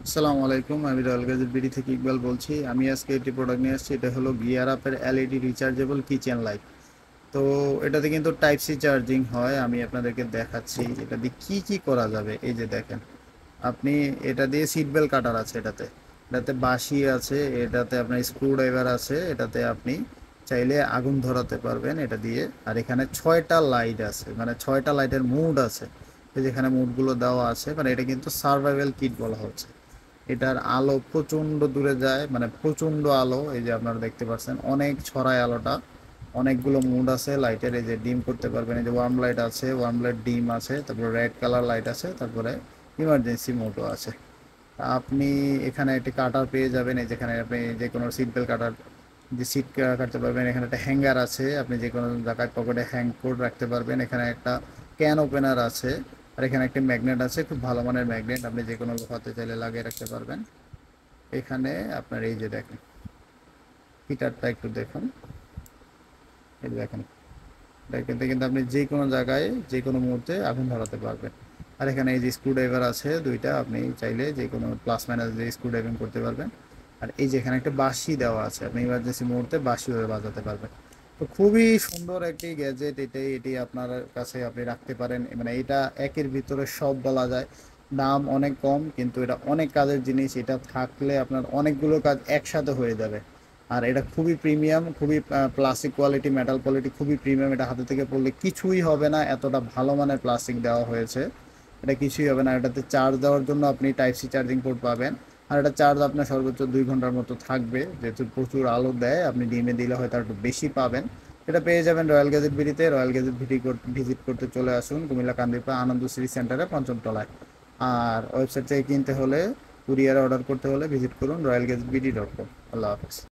আসসালামু আলাইকুম, আমি রয়্যাল গ্যাজেট বিডি থেকে ইকবাল বলছি। আমি আজকে একটি প্রোডাক্ট নিয়ে আসছি। এটা হলো গিয়ার আপের এলইডি রিচার্জেবল কিচেন লাইট। তো এটাতে কিন্তু টাইপ সি চার্জিং হয়। আমি আপনাদেরকে দেখাচ্ছি এটা দিয়ে কি কি করা যাবে। এই যে দেখেন, আপনি এটা দিয়ে সিট বেল্ট কাটার আছে, এটাতে বাঁশি আছে, এটাতে আপনার স্ক্রু ড্রাইভার আছে, এটাতে আপনি চাইলে আগুন ধরাতে পারবেন এটা দিয়ে। আর এখানে 6টা লাইট আছে, মানে 6টা লাইটের মুড আছে। এই যেখানে মুডগুলো দেওয়া আছে, মানে এটা কিন্তু সার্ভাইভাল কিট বলা হচ্ছে। এটার আলো প্রচণ্ড দূরে যায়, মানে প্রচণ্ড আলো। এই যে আপনারা দেখতে পাচ্ছেন অনেক ছড়ায় আলোটা। অনেকগুলো মুড আছে লাইটের। এই যে ডিম করতে পারবেন, এই যে ওয়ার্ম লাইট আছে, ওয়ার্ম লাইট ডিম আছে, তারপরে রেড কালার লাইট আছে, তারপরে ইমার্জেন্সি মোডও আছে। আপনি এখানে একটি কাটার পেয়ে যাবেন। এই যেখানে আপনি যে কোনো সিট বেল্ট কাটার, যে সিট কাটতে পারবেন। এখানে একটা হ্যাঙ্গার আছে, আপনি যে কোনো জায়গায় পকেটে হ্যাং করে রাখতে পারবেন। এখানে একটা ক্যান ওপেনার আছে, আর এখানে একটা ম্যাগনেট আছে, খুব ভালো মানের ম্যাগনেট। আপনি যে কোনো লোহাতে চাইলে লাগিয়ে রাখতে পারবেন। এখানে আপনার এই যে দেখেন, হিটারটা একটু দেখুন, এই যে দেখেন, এটা কিন্তু আপনি যে কোনো জায়গায় যে কোনো মুহূর্তে আগুন ধরাতে পারবেন। আর এখানে এই যে স্ক্রু ড্রাইভার আছে দুইটা, আপনি চাইলে যে কোনো প্লাস মাইনাস দিয়ে স্ক্রু ড্রাইভিং করতে পারবেন। আর এই যে এখানে একটা বাঁশি দেওয়া আছে, আপনি ইমার্জেন্সি মুহূর্তে বাঁশিও বাজাতে পারবেন। তো খুবই সুন্দর একটি গ্যাজেট এটি আপনার কাছে আপনি রাখতে পারেন। মানে এটা একের ভিতরে সব বলা যায়। দাম অনেক কম, কিন্তু এটা অনেক কাজের জিনিস। এটা থাকলে আপনার অনেকগুলো কাজ একসাথে হয়ে যাবে। আর এটা খুবই প্রিমিয়াম, খুবই প্লাস্টিক কোয়ালিটি, মেটাল কোয়ালিটি খুবই প্রিমিয়াম। এটা হাতে থেকে পড়লে কিছুই হবে না, এতটা ভালো মানের প্লাস্টিক দেওয়া হয়েছে। এটা কিছুই হবে না। এটাতে চার্জ দেওয়ার জন্য আপনি টাইপ সি চার্জিং পোর্ট পাবেন। আর এটা চার্জ আপনার সর্বোচ্চ 2 ঘন্টার মতো থাকবে, যেহেতু প্রচুর আলো দেয়। আপনি ডিমে দিলে হয়তো একটু বেশি পাবেন। এটা পেয়ে যাবেন রয়্যাল গ্যাজেট বিডিতে। রয়্যাল গ্যাজেট ভিডি ভিজিট করতে চলে আসুন কুমিল্লা কান্দিরপা আনন্দ সিটি সেন্টারে 5ম তলায়। আর ওয়েবসাইট থেকে কিনতে হলে, কুরিয়ারে অর্ডার করতে হলে ভিজিট করুন royalgazetebd.com। আল্লাহ হাফেজ।